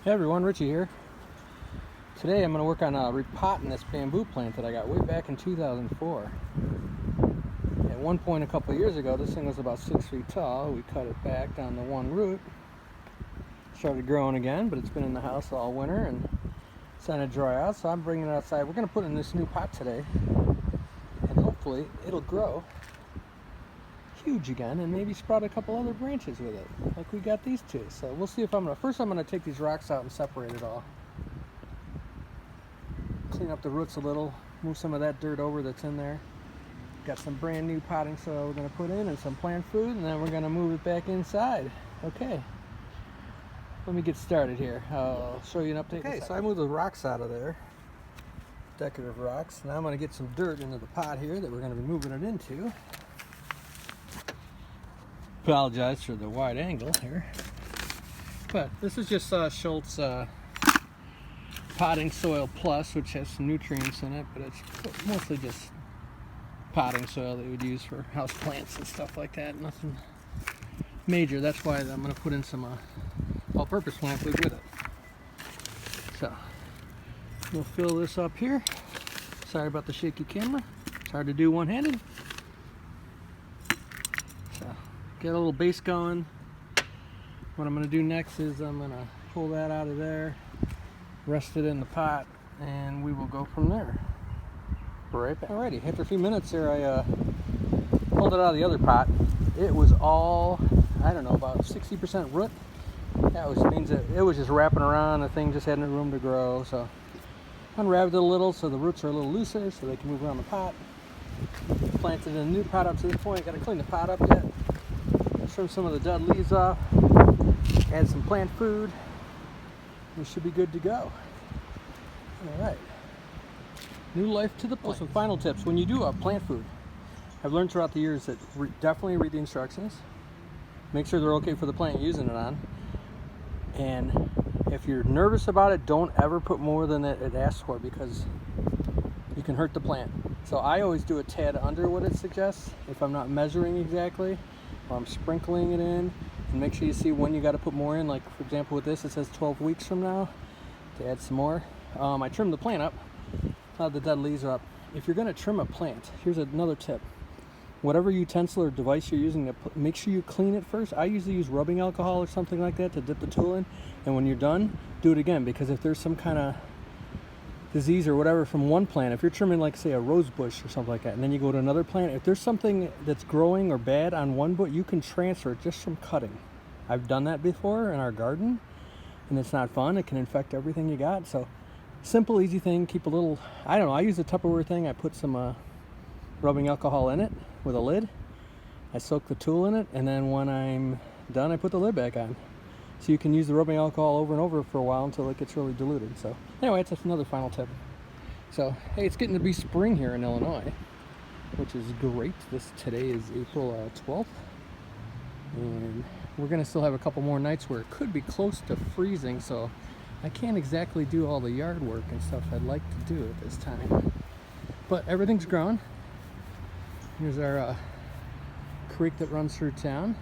Hey everyone, Richie here. Today I'm going to work on repotting this bamboo plant that I got way back in 2004. At one point a couple of years ago, this thing was about 6 feet tall. We cut it back down to one root. Started growing again, but it's been in the house all winter and it's starting to dry out, so I'm bringing it outside. We're going to put it in this new pot today, and hopefully it'll grow huge again and maybe sprout a couple other branches with it, like we got these two. So we'll see if I'm gonna take these rocks out and separate it all, clean up the roots a little, move some of that dirt over that's in there. Got some brand new potting soil we're gonna put in and some plant food, and then we're gonna move it back inside. Okay, let me get started here. I'll show you an update. Okay, so I moved the rocks out of there, decorative rocks. Now I'm gonna get some dirt into the pot here that we're gonna be moving it into. Apologize for the wide angle here, but this is just Schultz Potting Soil Plus, which has some nutrients in it, but it's mostly just potting soil that you would use for house plants and stuff like that. Nothing major. That's why I'm going to put in some all-purpose plant food with it. So we'll fill this up here. Sorry about the shaky camera. It's hard to do one-handed. Get a little base going. What I'm going to do next is I'm going to pull that out of there, rest it in the pot, and we will go from there. Right back. Alrighty, after a few minutes there, I pulled it out of the other pot. It was all, I don't know, about 60% root. That means that it was just wrapping around. The thing just had no room to grow, so unwrapped it a little so the roots are a little looser so they can move around the pot. Planted in a new pot up to this point. Got to clean the pot up yet. Trim some of the dead leaves off, add some plant food. We should be good to go. All right, new life to the plant. Some final tips when you do plant food. I've learned throughout the years that definitely read the instructions, make sure they're okay for the plant you're using it on, and if you're nervous about it, don't ever put more than it asks for, because you can hurt the plant. So I always do a tad under what it suggests if I'm not measuring exactly, or I'm sprinkling it in. And make sure you see when you got to put more in. Like for example with this, it says 12 weeks from now to add some more. I trimmed the plant up. The dead leaves are up. If you're going to trim a plant, here's another tip. Whatever utensil or device you're using, make sure you clean it first. I usually use rubbing alcohol or something like that to dip the tool in, and when you're done, do it again, because if there's some kind of disease or whatever from one plant, if you're trimming like say a rose bush or something like that, and then you go to another plant, if there's something that's growing or bad on one bush, you can transfer it just from cutting. I've done that before in our garden, and it's not fun. It can infect everything you got. So simple, easy thing. Keep a little, I don't know, I use a Tupperware thing. I put some rubbing alcohol in it with a lid. I soak the tool in it, and then when I'm done, I put the lid back on. So you can use the rubbing alcohol over and over for a while until it gets really diluted. So anyway, that's another final tip. So hey, it's getting to be spring here in Illinois, which is great. Today is April 12th, and we're gonna still have a couple more nights where it could be close to freezing. So I can't exactly do all the yard work and stuff I'd like to do at this time. But everything's growing. Here's our creek that runs through town.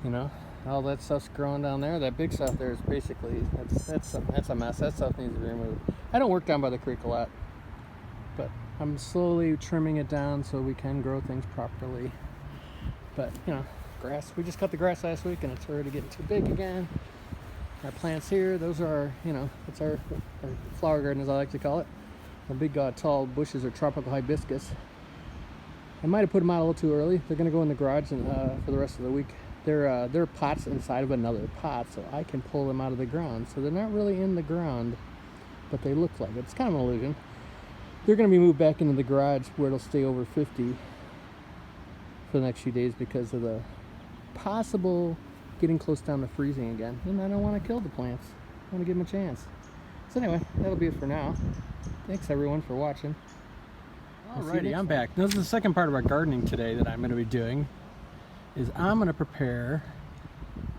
You know, all that stuff's growing down there. That big stuff there is basically, that's a mess. That stuff needs to be removed. I don't work down by the creek a lot, but I'm slowly trimming it down so we can grow things properly. But you know, grass, we just cut the grass last week and it's already getting too big again. Our plants here, those are, you know, it's our flower garden, as I like to call it. Our big tall bushes are tropical hibiscus. I might have put them out a little too early. They're gonna go in the garage and for the rest of the week. They're pots inside of another pot, so I can pull them out of the ground. So they're not really in the ground, but they look like it. It's kind of an illusion. They're going to be moved back into the garage where it'll stay over 50 for the next few days because of the possible getting close down to freezing again. And I don't want to kill the plants. I want to give them a chance. So anyway, that'll be it for now. Thanks everyone for watching. Alrighty, I'm back. This is the second part of our gardening today that I'm going to be doing. I'm going to prepare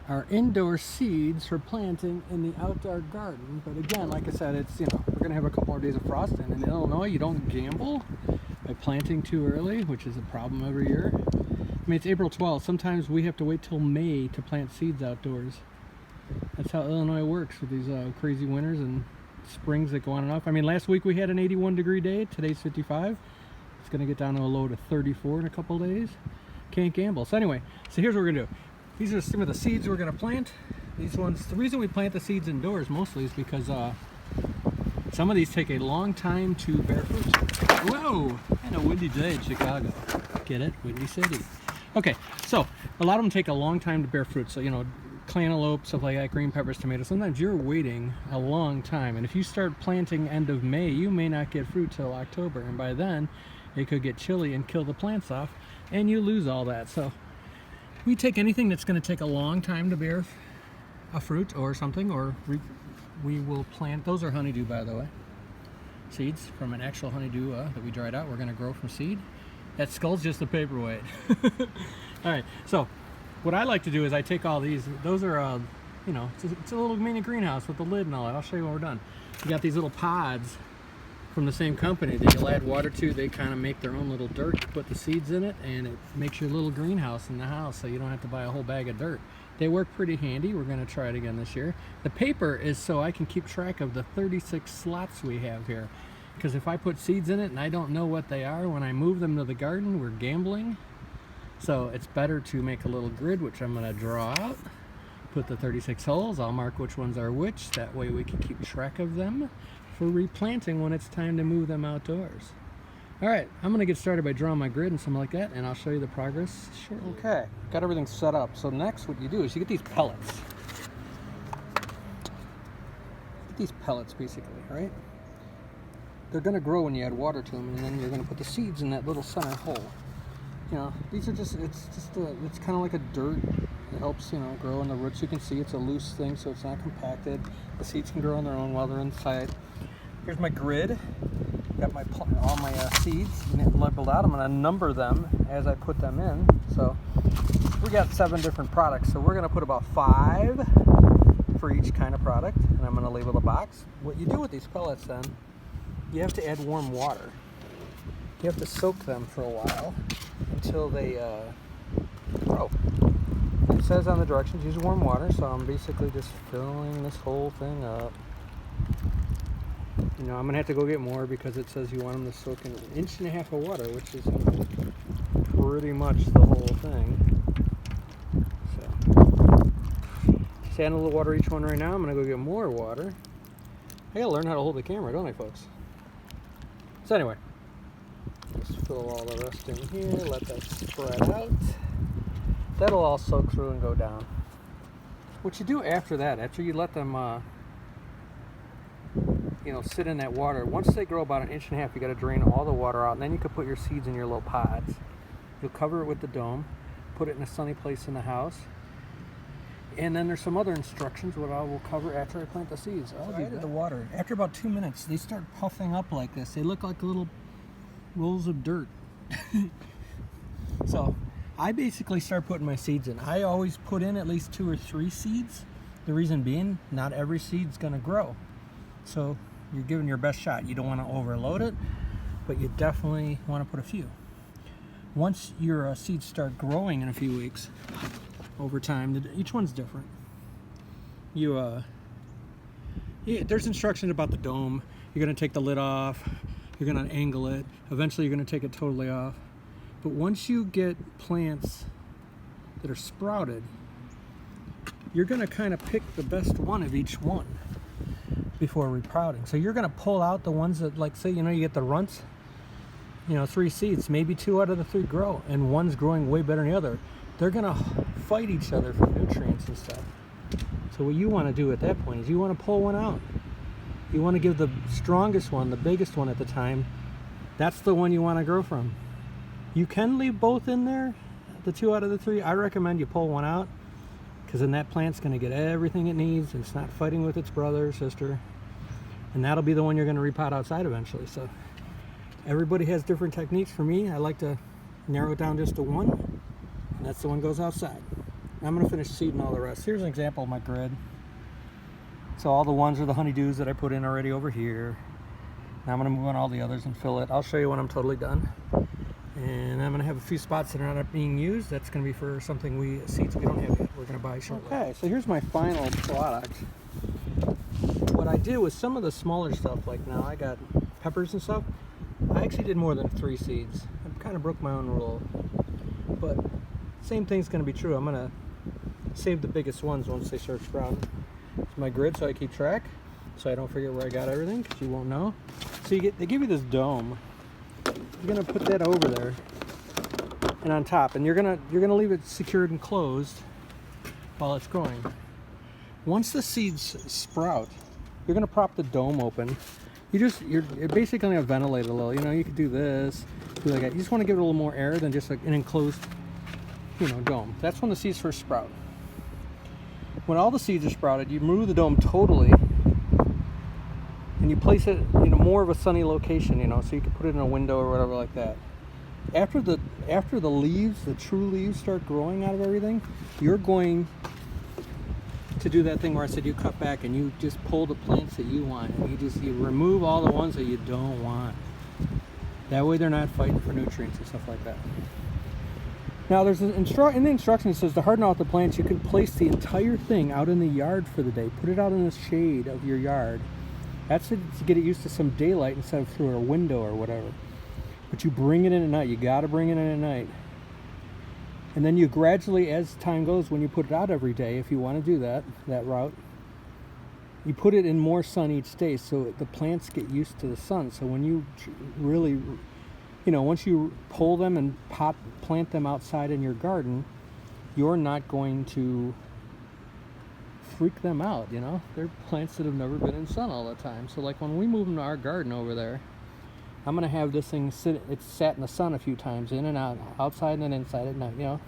our indoor seeds for planting in the outdoor garden. But again, like I said, it's, you know, we're going to have a couple more days of frost, and in Illinois you don't gamble by planting too early, which is a problem every year. I mean, it's April 12th. Sometimes we have to wait till May to plant seeds outdoors. That's how Illinois works with these crazy winters and springs that go on and off. I mean, last week we had an 81-degree day. Today's 55. It's going to get down to a low to 34 in a couple days. Can't gamble. So anyway, so here's what we're going to do. These are some of the seeds we're going to plant. These ones, the reason we plant the seeds indoors mostly is because some of these take a long time to bear fruit. Whoa! And a windy day in Chicago. Get it? Windy City. Okay, so a lot of them take a long time to bear fruit. So, you know, cantaloupe, stuff like that, green peppers, tomatoes, sometimes you're waiting a long time. And if you start planting end of May, you may not get fruit till October. And by then, it could get chilly and kill the plants off, and you lose all that. So we take anything that's going to take a long time to bear a fruit or something, or we will plant. Those are honeydew, by the way. Seeds from an actual honeydew that we dried out. We're going to grow from seed. That skull's just a paperweight. All right, so what I like to do is I take all these. Those are, you know, it's a little mini greenhouse with the lid and all that. I'll show you when we're done. You got these little pods from the same company that you'll add water to. They kind of make their own little dirt. You put the seeds in it, and it makes your little greenhouse in the house, so you don't have to buy a whole bag of dirt. They work pretty handy. We're going to try it again this year. The paper is so I can keep track of the 36 slots we have here. Because if I put seeds in it and I don't know what they are, when I move them to the garden, we're gambling. So it's better to make a little grid, which I'm going to draw out. Put the 36 holes. I'll mark which ones are which. That way we can keep track of them for replanting when it's time to move them outdoors. All right, I'm going to get started by drawing my grid and something like that, and I'll show you the progress shortly. Okay, got everything set up. So next what you do is you get these pellets. Get these pellets basically, right? They're going to grow when you add water to them, and then you're going to put the seeds in that little center hole. You know, these are just, it's kind of like a dirt. It helps, you know, grow in the roots. You can see it's a loose thing, so it's not compacted. The seeds can grow on their own while they're inside. Here's my grid. Got my all my seeds labeled out. I'm going to number them as I put them in. So we got 7 different products. So we're going to put about 5 for each kind of product, and I'm going to label the box. What you do with these pellets then, you have to add warm water. You have to soak them for a while until they grow. It says on the directions use warm water, so I'm basically just filling this whole thing up. You know, I'm gonna have to go get more because it says you want them to soak in 1.5 inches of water, which is pretty much the whole thing. So, just adding a little water each one right now. I'm gonna go get more water. I gotta learn how to hold the camera, don't I, folks? So anyway, just fill all the rest in here, let that spread out. That'll all soak through and go down. What you do after that, after you let them you know, sit in that water, once they grow about 1.5 inches, you got to drain all the water out, and then you can put your seeds in your little pods. You'll cover it with the dome, put it in a sunny place in the house, and then there's some other instructions what I will cover after I plant the seeds. I'll add the water. After about 2 minutes, they start puffing up like this. They look like little rolls of dirt. So I basically start putting my seeds in. I always put in at least 2 or 3 seeds. The reason being, not every seed's going to grow. So you're giving your best shot. You don't want to overload it, but you definitely want to put a few. Once your seeds start growing in a few weeks, over time, each one's different. You there's instructions about the dome. You're going to take the lid off. You're going to angle it. Eventually, you're going to take it totally off. But once you get plants that are sprouted, you're going to kind of pick the best one of each one before repotting. So you're going to pull out the ones that, like, say, you know, you get the runts, you know, 3 seeds, maybe 2 out of the 3 grow, and one's growing way better than the other. They're going to fight each other for nutrients and stuff. So what you want to do at that point is you want to pull one out. You want to give the strongest one, the biggest one at the time, that's the one you want to grow from. You can leave both in there, the 2 out of the 3. I recommend you pull one out, because then that plant's going to get everything it needs, and it's not fighting with its brother or sister. And that'll be the one you're going to repot outside eventually. So everybody has different techniques. For me, I like to narrow it down just to one, and that's the one goes outside. I'm going to finish seeding all the rest. Here's an example of my grid. So all the ones are the honeydews that I put in already over here. Now I'm going to move on all the others and fill it. I'll show you when I'm totally done. And I'm going to have a few spots that are not being used. That's going to be for something seeds we don't have yet. We're going to buy shortly. Okay, so here's my final product. What I did was some of the smaller stuff, like now I got peppers and stuff. I actually did more than 3 seeds. I kind of broke my own rule. But same thing's going to be true. I'm going to save the biggest ones once they start sprouting. It's my grid so I keep track, so I don't forget where I got everything, because you won't know. So they give you this dome. You're gonna put that over there and on top, and you're gonna leave it secured and closed while it's growing. Once the seeds sprout, you're gonna prop the dome open. You're basically gonna ventilate a little. You know, you could do this, do like that. You just want to give it a little more air than just like an enclosed, dome. That's when the seeds first sprout. When all the seeds are sprouted, you remove the dome totally. And you place it in more of a sunny location, so you can put it in a window or whatever like that. After the leaves, the true leaves start growing out of everything, you're going to do that thing where I said you cut back and you just pull the plants that you want, and you remove all the ones that you don't want. That way they're not fighting for nutrients and stuff like that. Now there's in the instructions it says to harden out the plants, you can place the entire thing out in the yard for the day. Put it out in the shade of your yard. That's to get it used to some daylight instead of through a window or whatever. But you bring it in at night. You got to bring it in at night. And then you gradually, as time goes, when you put it out every day, if you want to do that route, you put it in more sun each day so the plants get used to the sun. So when you really, once you pull them and plant them outside in your garden, you're not going to freak them out. They're plants that have never been in sun all the time. So like when we move them to our garden over there, I'm gonna have this thing it's sat in the sun a few times, in and out, outside and then inside at night,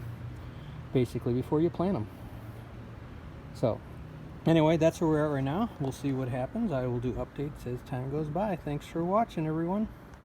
basically before you plant them. So anyway, that's where we're at right now. We'll see what happens. I will do updates as time goes by. Thanks for watching, everyone.